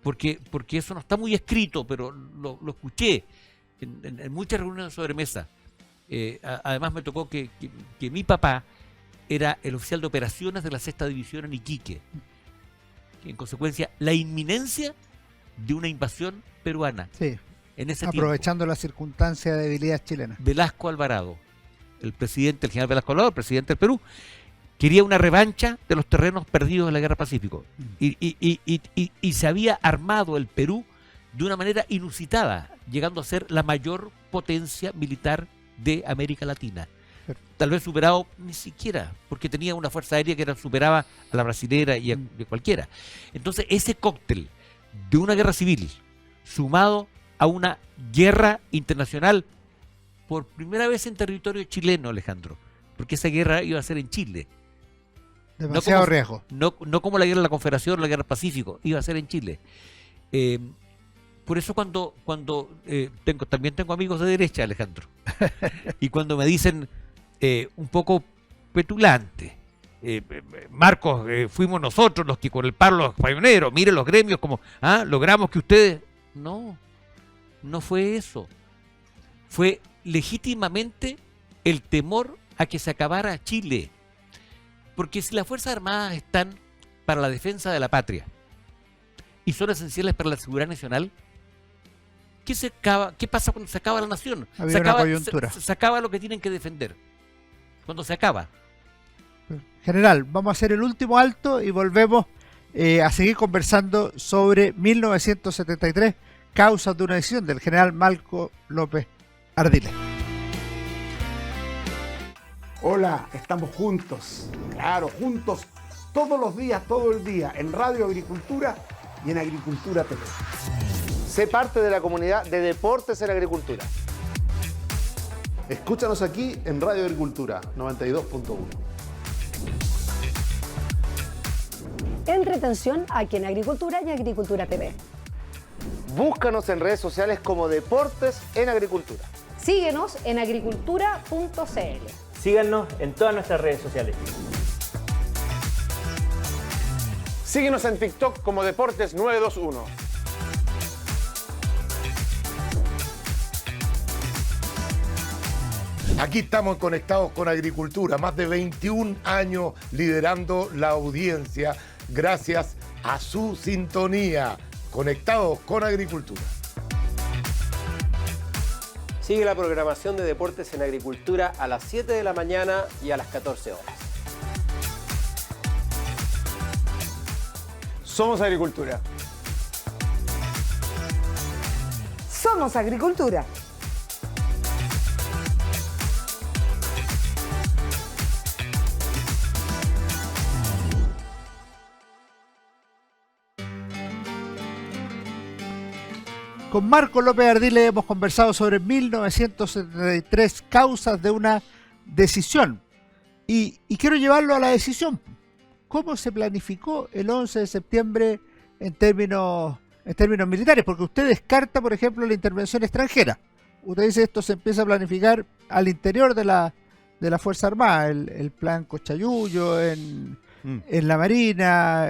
[SPEAKER 2] porque eso no está muy escrito, pero lo escuché en muchas reuniones de sobremesa. Además me tocó que mi papá era el oficial de operaciones de la 6ª División en Iquique. En consecuencia, la inminencia de una invasión peruana.
[SPEAKER 1] Sí.
[SPEAKER 2] En ese
[SPEAKER 1] aprovechando la circunstancia de debilidad chilena.
[SPEAKER 2] Velasco Alvarado, el general Velasco Alvarado, el presidente del Perú, quería una revancha de los terrenos perdidos en la Guerra Pacífico. Y se había armado el Perú de una manera inusitada, llegando a ser la mayor potencia militar de América Latina. Tal vez superado ni siquiera, porque tenía una fuerza aérea que superaba a la brasilera y a cualquiera. Entonces, ese cóctel de una guerra civil sumado a una guerra internacional por primera vez en territorio chileno, Alejandro, porque esa guerra iba a ser en Chile.
[SPEAKER 1] Demasiado riesgo.
[SPEAKER 2] No como la guerra de la Confederación o la guerra del Pacífico, iba a ser en Chile. Por eso también tengo amigos de derecha, Alejandro, y cuando me dicen un poco petulante, Marcos, fuimos nosotros los que con el paro los pioneros, miren los gremios como, logramos que ustedes... No fue eso. Fue legítimamente el temor a que se acabara Chile. Porque si las Fuerzas Armadas están para la defensa de la patria y son esenciales para la seguridad nacional, ¿qué pasa cuando se acaba la nación? Se acaba lo que tienen que defender. Cuando se acaba.
[SPEAKER 1] General, vamos a hacer el último alto y volvemos a seguir conversando sobre 1973, causas de una decisión del general Marcos López Ardiles.
[SPEAKER 3] Hola, estamos juntos, claro, juntos, todos los días, todo el día, en Radio Agricultura y en Agricultura TV.
[SPEAKER 4] Sé parte de la comunidad de Deportes en Agricultura.
[SPEAKER 9] Escúchanos aquí en Radio Agricultura 92.1.
[SPEAKER 5] Entretención aquí en Agricultura y Agricultura TV.
[SPEAKER 4] Búscanos en redes sociales como Deportes en Agricultura.
[SPEAKER 5] Síguenos en agricultura.cl.
[SPEAKER 10] Síganos en todas nuestras redes sociales.
[SPEAKER 6] Síguenos en TikTok como Deportes 921.
[SPEAKER 7] Aquí estamos conectados con Agricultura, más de 21 años liderando la audiencia gracias a su sintonía. Conectados con Agricultura.
[SPEAKER 6] Sigue la programación de Deportes en Agricultura a las 7 de la mañana y a las 14 horas. Somos Agricultura.
[SPEAKER 8] Somos Agricultura.
[SPEAKER 1] Con Marcos López Ardiles hemos conversado sobre 1973, causas de una decisión. Y quiero llevarlo a la decisión. ¿Cómo se planificó el 11 de septiembre en términos militares? Porque usted descarta, por ejemplo, la intervención extranjera. Usted dice esto se empieza a planificar al interior de la Fuerza Armada, el plan Cochayuyo, en la Marina,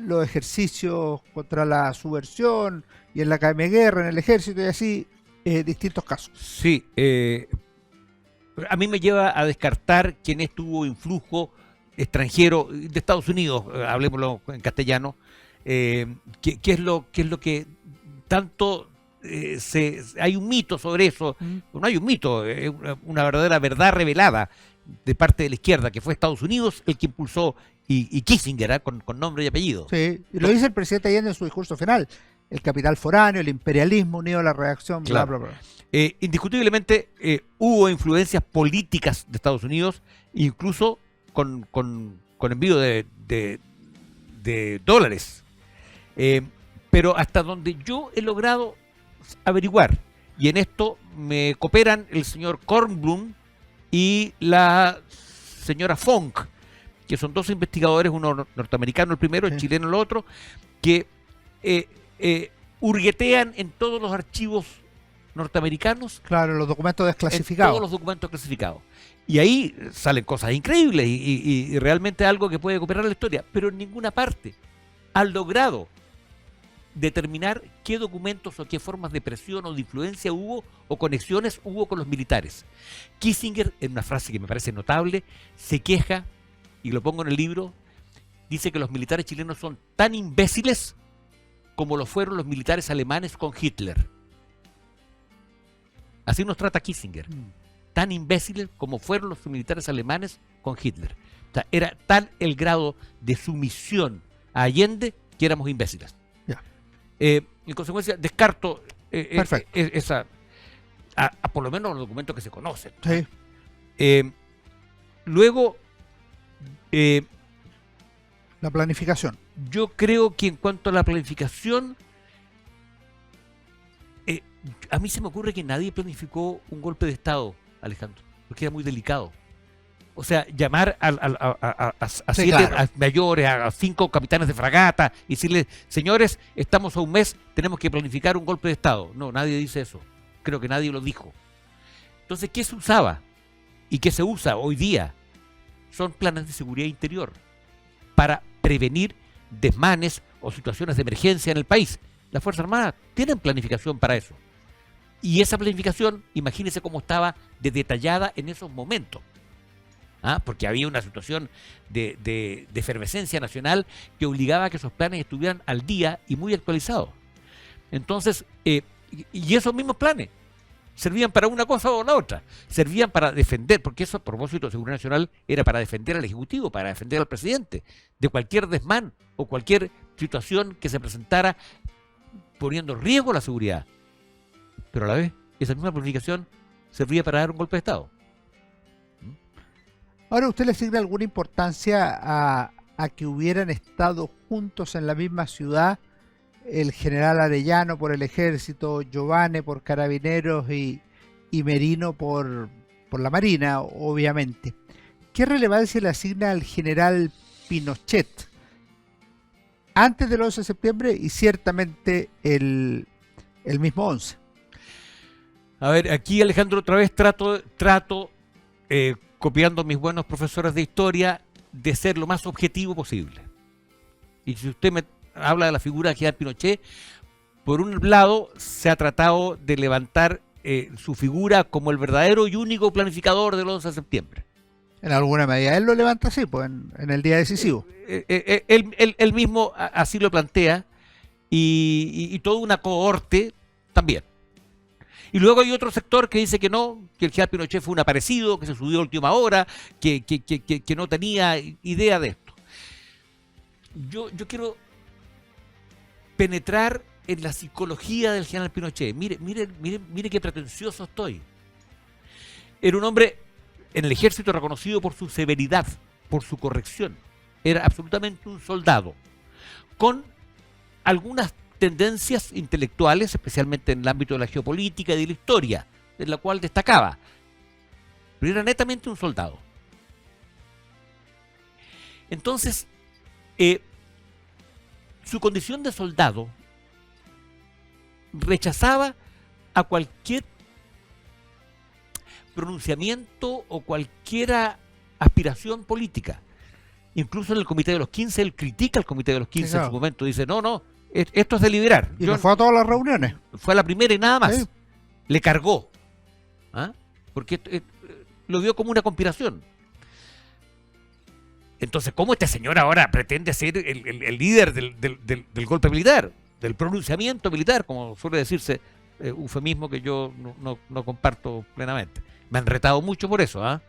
[SPEAKER 1] los ejercicios contra la subversión, y en la Academia de Guerra, en el Ejército y así, distintos casos.
[SPEAKER 2] Sí, a mí me lleva a descartar quién tuvo influjo extranjero de Estados Unidos, hablemoslo en castellano, qué es lo que tanto hay un mito sobre eso. No hay un mito, es una verdadera verdad revelada de parte de la izquierda, que fue Estados Unidos el que impulsó, y Kissinger, con nombre y apellido.
[SPEAKER 1] Sí, y lo dice el presidente Allende en su discurso final: el capital foráneo, el imperialismo unido a la reacción, bla,
[SPEAKER 2] claro.
[SPEAKER 1] bla, bla.
[SPEAKER 2] Indiscutiblemente hubo influencias políticas de Estados Unidos, incluso con envío de dólares. Pero hasta donde yo he logrado averiguar, y en esto me cooperan el señor Kornblum y la señora Funk, que son dos investigadores, uno norteamericano el primero, el chileno el otro, que hurguetean en todos los archivos norteamericanos.
[SPEAKER 1] Claro, los documentos desclasificados.
[SPEAKER 2] Todos los documentos clasificados. Y ahí salen cosas increíbles y realmente algo que puede cooperar la historia, pero en ninguna parte han logrado determinar qué documentos o qué formas de presión o de influencia hubo o conexiones hubo con los militares. Kissinger, en una frase que me parece notable, se queja, y lo pongo en el libro, dice que los militares chilenos son tan imbéciles como lo fueron los militares alemanes con Hitler. Así nos trata Kissinger. Tan imbéciles como fueron los militares alemanes con Hitler. O sea, era tal el grado de sumisión a Allende que éramos imbéciles.
[SPEAKER 1] Ya.
[SPEAKER 2] En consecuencia, descarto
[SPEAKER 1] Perfecto.
[SPEAKER 2] esa, por lo menos los documentos que se conocen.
[SPEAKER 1] Sí.
[SPEAKER 2] Luego,
[SPEAKER 1] La planificación.
[SPEAKER 2] yo creo que en cuanto a la planificación, a mí se me ocurre que nadie planificó un golpe de Estado, Alejandro, porque era muy delicado. O sea, llamar a
[SPEAKER 1] Sí,
[SPEAKER 2] 7
[SPEAKER 1] claro.
[SPEAKER 2] mayores, a 5 capitanes de fragata, y decirles, señores, estamos a un mes, tenemos que planificar un golpe de Estado. No, nadie dice eso. Creo que nadie lo dijo. Entonces, ¿qué se usaba? ¿Y qué se usa hoy día? Son planes de seguridad interior para prevenir desmanes o situaciones de emergencia en el país. Las Fuerzas Armadas tienen planificación para eso. Y esa planificación, imagínense cómo estaba de detallada en esos momentos. Porque había una situación de efervescencia nacional que obligaba a que esos planes estuvieran al día y muy actualizados. Entonces, y esos mismos planes servían para una cosa o la otra. Servían para defender, porque eso a propósito de seguridad nacional era para defender al Ejecutivo, para defender al presidente de cualquier desmán o cualquier situación que se presentara poniendo en riesgo la seguridad. Pero a la vez, esa misma planificación servía para dar un golpe de Estado.
[SPEAKER 1] Ahora, ¿usted le asigna alguna importancia a que hubieran estado juntos en la misma ciudad el general Arellano por el Ejército, Giovane por Carabineros y Merino por la Marina, obviamente? ¿Qué relevancia le asigna al general Pinochet antes del 11 de septiembre y ciertamente el mismo 11?
[SPEAKER 2] A ver, aquí, Alejandro, otra vez trato copiando a mis buenos profesores de historia, de ser lo más objetivo posible. Y si usted me habla de la figura de general Pinochet, por un lado se ha tratado de levantar su figura como el verdadero y único planificador del 11 de septiembre.
[SPEAKER 1] En alguna medida él lo levanta así, pues en el día decisivo.
[SPEAKER 2] Él mismo así lo plantea, y toda una cohorte también. Y luego hay otro sector que dice que no, que el general Pinochet fue un aparecido, que se subió a última hora, que no tenía idea de esto. Yo quiero penetrar en la psicología del general Pinochet. Mire qué pretencioso estoy. Era un hombre en el ejército reconocido por su severidad, por su corrección. Era absolutamente un soldado, con algunas tendencias intelectuales, especialmente en el ámbito de la geopolítica y de la historia, en la cual destacaba. Pero era netamente un soldado. Entonces, su condición de soldado rechazaba a cualquier pronunciamiento o cualquier aspiración política. Incluso en el Comité de los 15, él critica al Comité de los 15 en su momento. Dice, no, esto es deliberar.
[SPEAKER 1] Y no fue a todas las reuniones.
[SPEAKER 2] Fue a la primera y nada más.
[SPEAKER 1] Sí.
[SPEAKER 2] Le cargó. Porque lo vio como una conspiración. Entonces, ¿cómo este señor ahora pretende ser el líder del golpe militar? Del pronunciamiento militar, como suele decirse, eufemismo que yo no comparto plenamente. Me han retado mucho por eso,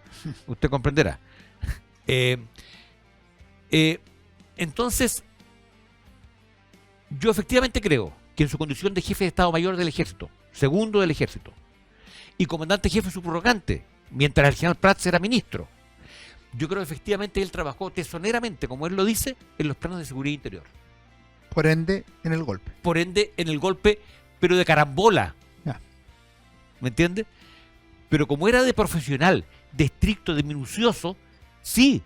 [SPEAKER 2] usted comprenderá. Entonces, yo efectivamente creo que en su condición de jefe de Estado Mayor del Ejército, segundo del Ejército, y comandante jefe subrogante, mientras el general Prats era ministro, yo creo que efectivamente él trabajó tesoneramente, como él lo dice, en los planes de seguridad interior.
[SPEAKER 1] Por ende, en el golpe.
[SPEAKER 2] Por ende, en el golpe, pero de carambola.
[SPEAKER 1] Ya.
[SPEAKER 2] ¿Me entiende? Pero como era de profesional, de estricto, de minucioso, sí,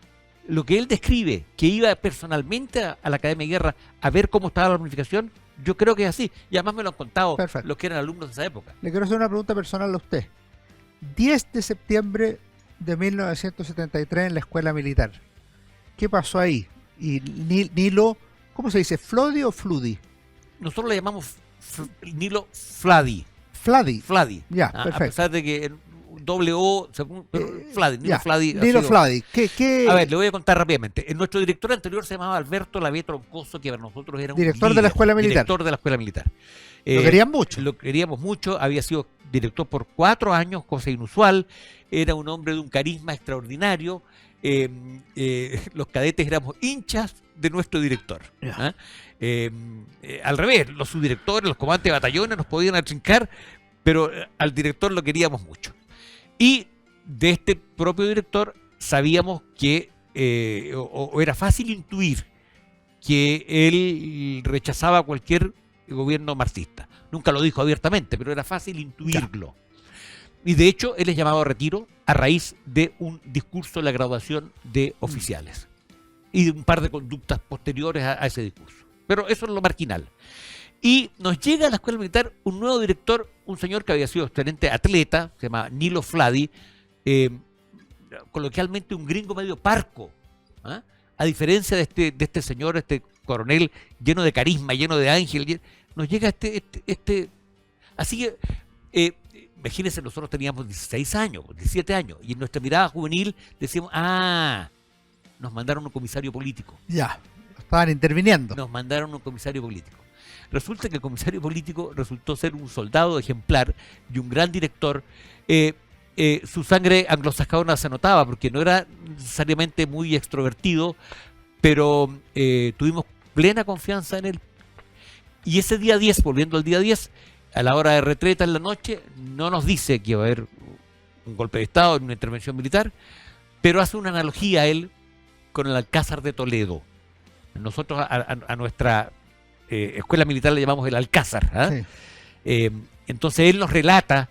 [SPEAKER 2] lo que él describe, que iba personalmente a la Academia de Guerra a ver cómo estaba la planificación, yo creo que es así. Y además me lo han contado los que eran alumnos de esa época.
[SPEAKER 1] Le quiero hacer una pregunta personal a usted. 10 de septiembre de 1973 en la Escuela Militar. ¿Qué pasó ahí? Y Nilo, ¿cómo se dice? ¿Flodi o Fludi?
[SPEAKER 2] Nosotros le llamamos Nilo Fladi.
[SPEAKER 1] Fladi. Ya,
[SPEAKER 2] A
[SPEAKER 1] perfecto.
[SPEAKER 2] pesar de que doble O, Fladi, Nilo
[SPEAKER 1] Ya,
[SPEAKER 2] Fladi.
[SPEAKER 1] Nilo Fladi. ¿Qué?
[SPEAKER 2] A ver, le voy a contar rápidamente. Nuestro director anterior se llamaba Alberto Lavie Troncoso, que para nosotros era un
[SPEAKER 1] Director
[SPEAKER 2] líder,
[SPEAKER 1] de la Escuela Militar.
[SPEAKER 2] Director de la Escuela Militar.
[SPEAKER 1] Lo querían mucho.
[SPEAKER 2] Lo queríamos mucho, había sido director por 4 años, cosa inusual. Era un hombre de un carisma extraordinario. los cadetes éramos hinchas de nuestro director. ¿Ah? Al revés, los subdirectores, los comandantes de batallones nos podían atrincar, pero al director lo queríamos mucho. Y de este propio director sabíamos que, o era fácil intuir, que él rechazaba cualquier gobierno marxista. Nunca lo dijo abiertamente, pero era fácil intuirlo. Y de hecho, él es llamado a retiro a raíz de un discurso de la graduación de oficiales y de un par de conductas posteriores a ese discurso. Pero eso es lo marginal. Y nos llega a la escuela militar un nuevo director, un señor que había sido excelente atleta, se llama Nilo Fladi, coloquialmente un gringo medio parco, ¿ah? A diferencia de este señor, este coronel lleno de carisma, lleno de ángel, nos llega así que, imagínense, nosotros teníamos 16 años, 17 años, y en nuestra mirada juvenil decíamos, nos mandaron un comisario político.
[SPEAKER 1] Ya, estaban interviniendo.
[SPEAKER 2] Nos mandaron un comisario político. Resulta que el comisario político resultó ser un soldado ejemplar y un gran director. Su sangre anglosajona se notaba porque no era necesariamente muy extrovertido, pero tuvimos plena confianza en él. Y ese día 10, volviendo al día 10, a la hora de retreta en la noche, no nos dice que iba a haber un golpe de Estado, una intervención militar, pero hace una analogía a él con el Alcázar de Toledo. Nosotros a nuestra escuela militar le llamamos el Alcázar. ¿Ah? Sí. Entonces él nos relata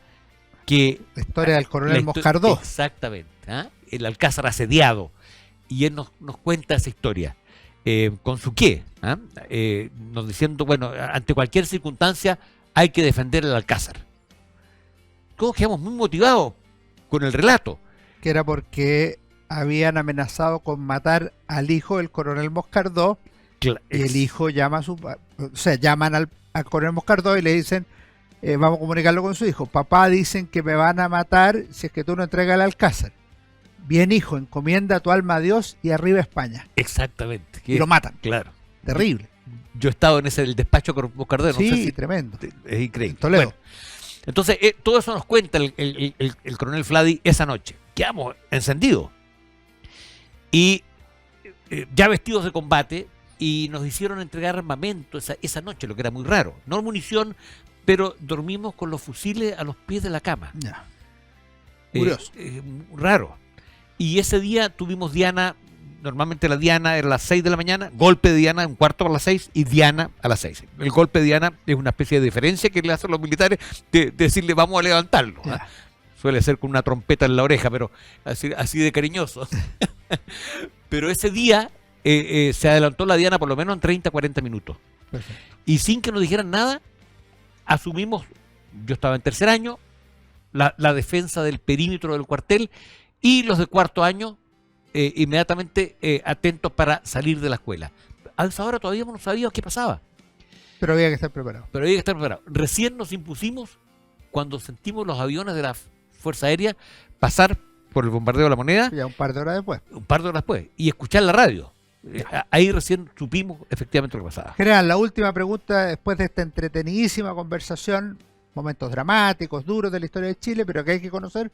[SPEAKER 2] que
[SPEAKER 1] la historia del coronel Moscardó.
[SPEAKER 2] Exactamente. ¿Ah? El Alcázar asediado. Y él nos cuenta esa historia. ¿Con su qué? ¿Ah? Nos diciendo, bueno, ante cualquier circunstancia hay que defender el Alcázar. Todos quedamos muy motivados con el relato.
[SPEAKER 1] Que era porque habían amenazado con matar al hijo del coronel Moscardó. Y el hijo llama llaman al coronel Moscardó y le dicen, vamos a comunicarlo con su hijo. Papá, dicen que me van a matar si es que tú no entregas el Alcázar. Bien, hijo, encomienda tu alma a Dios y arriba España.
[SPEAKER 2] Exactamente.
[SPEAKER 1] Y lo matan.
[SPEAKER 2] Claro.
[SPEAKER 1] Terrible.
[SPEAKER 2] Yo he estado en el despacho con Moscardó. No
[SPEAKER 1] sí,
[SPEAKER 2] sé si
[SPEAKER 1] tremendo.
[SPEAKER 2] Es increíble.
[SPEAKER 1] Toledo.
[SPEAKER 2] Bueno, entonces, todo eso nos cuenta el coronel Fladi esa noche. Quedamos encendidos. Y ya vestidos de combate, y nos hicieron entregar armamento esa noche, lo que era muy raro. No munición, pero dormimos con los fusiles a los pies de la cama.
[SPEAKER 1] Ya. Curioso.
[SPEAKER 2] Raro. Y ese día tuvimos diana, normalmente la diana era a las 6 de la mañana, golpe de diana, un cuarto para las 6 y diana a las 6. El golpe de diana es una especie de diferencia que le hacen los militares de decirle vamos a levantarlo. ¿Eh? Suele ser con una trompeta en la oreja, pero así de cariñoso. Pero ese día se adelantó la diana por lo menos en 30, 40 minutos. Perfecto. Y sin que nos dijeran nada, asumimos, yo estaba en tercer año, la defensa del perímetro del cuartel, y los de cuarto año inmediatamente atentos para salir de la escuela. A esa hora todavía no sabíamos qué pasaba.
[SPEAKER 1] Pero había que estar preparado.
[SPEAKER 2] Recién nos impusimos cuando sentimos los aviones de la Fuerza Aérea pasar por el bombardeo de La Moneda.
[SPEAKER 1] Ya un par de horas después.
[SPEAKER 2] Y escuchar la radio. Ahí recién supimos efectivamente lo que pasaba.
[SPEAKER 1] General, la última pregunta después de esta entretenidísima conversación, momentos dramáticos, duros de la historia de Chile, pero que hay que conocer.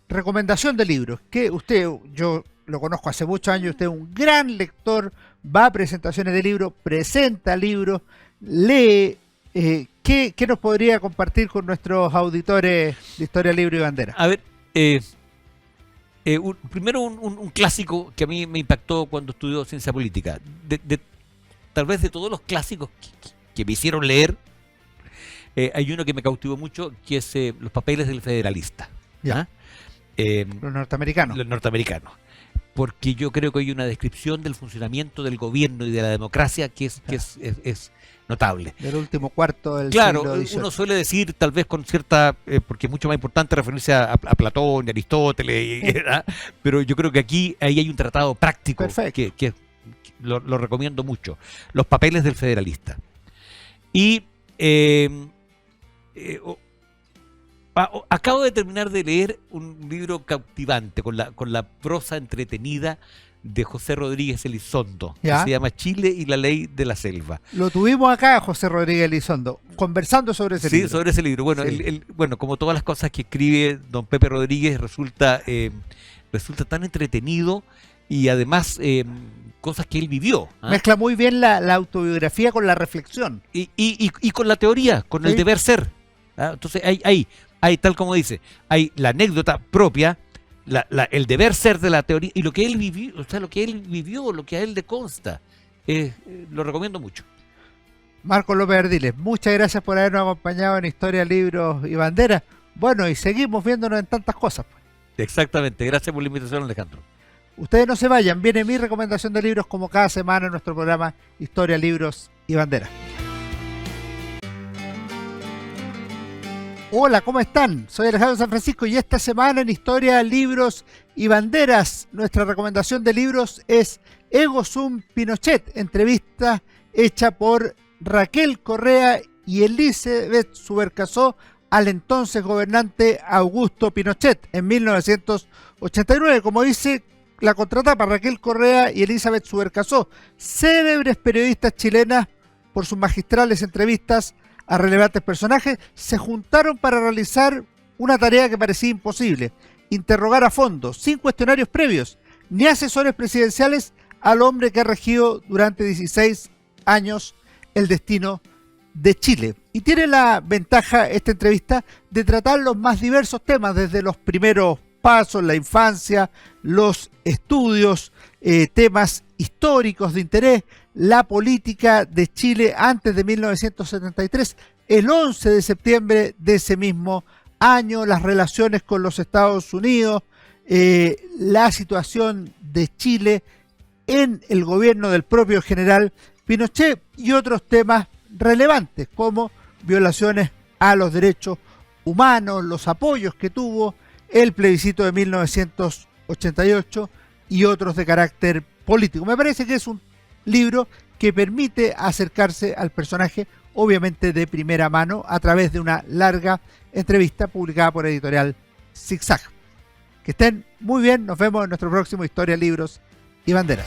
[SPEAKER 1] Recomendación de libros, que yo lo conozco hace muchos años, usted es un gran lector, va a presentaciones de libros, presenta libros, lee. ¿Qué nos podría compartir con nuestros auditores de Historia, Libro y Bandera?
[SPEAKER 2] A ver, primero un clásico que a mí me impactó cuando estudió ciencia política. Tal vez de todos los clásicos que me hicieron leer, hay uno que me cautivó mucho, que es Los papeles del federalista.
[SPEAKER 1] Ya. Los norteamericanos.
[SPEAKER 2] Los norteamericanos. Porque yo creo que hay una descripción del funcionamiento del gobierno y de la democracia que es notable.
[SPEAKER 1] Del último cuarto del
[SPEAKER 2] siglo
[SPEAKER 1] XVIII.
[SPEAKER 2] Claro, uno suele decir, tal vez con cierta, porque es mucho más importante referirse a Platón, a Aristóteles, pero yo creo que ahí hay un tratado práctico que lo recomiendo mucho. Los papeles del federalista. Y acabo de terminar de leer un libro cautivante con la prosa entretenida de José Rodríguez Elizondo, que se llama Chile y la ley de la selva.
[SPEAKER 1] Lo tuvimos acá, José Rodríguez Elizondo, conversando sobre ese libro.
[SPEAKER 2] Sí, sobre ese libro. Bueno, bueno, como todas las cosas que escribe don Pepe Rodríguez, resulta resulta tan entretenido y además cosas que él vivió. ¿Ah?
[SPEAKER 1] Mezcla muy bien la autobiografía con la reflexión.
[SPEAKER 2] Y con la teoría, con el deber ser. ¿Ah? Entonces hay, tal como dice, hay la anécdota propia, el deber ser de la teoría y lo que él vivió, lo que a él le consta. Lo recomiendo mucho.
[SPEAKER 1] Marcos López Ardiles, muchas gracias por habernos acompañado en Historia, Libros y Banderas. Bueno, y seguimos viéndonos en tantas cosas.
[SPEAKER 2] Exactamente, gracias por la invitación, Alejandro.
[SPEAKER 1] Ustedes no se vayan, viene mi recomendación de libros como cada semana en nuestro programa Historia, Libros y Banderas. Hola, ¿cómo están? Soy Alejandro San Francisco y esta semana en Historia, Libros y Banderas nuestra recomendación de libros es Ego Sum Pinochet, entrevista hecha por Raquel Correa y Elizabeth Subercaseaux al entonces gobernante Augusto Pinochet en 1989. Como dice la contratapa, Raquel Correa y Elizabeth Subercaseaux, célebres periodistas chilenas por sus magistrales entrevistas a relevantes personajes, se juntaron para realizar una tarea que parecía imposible: interrogar a fondo, sin cuestionarios previos ni asesores presidenciales, al hombre que ha regido durante 16 años el destino de Chile. Y tiene la ventaja esta entrevista de tratar los más diversos temas, desde los primeros pasos, la infancia, los estudios, temas históricos de interés, la política de Chile antes de 1973, el 11 de septiembre de ese mismo año, las relaciones con los Estados Unidos, la situación de Chile en el gobierno del propio general Pinochet y otros temas relevantes como violaciones a los derechos humanos, los apoyos que tuvo, el plebiscito de 1988 y otros de carácter político. Me parece que es un libro que permite acercarse al personaje, obviamente de primera mano, a través de una larga entrevista publicada por Editorial Zigzag. Que estén muy bien, nos vemos en nuestro próximo Historia, Libros y Banderas.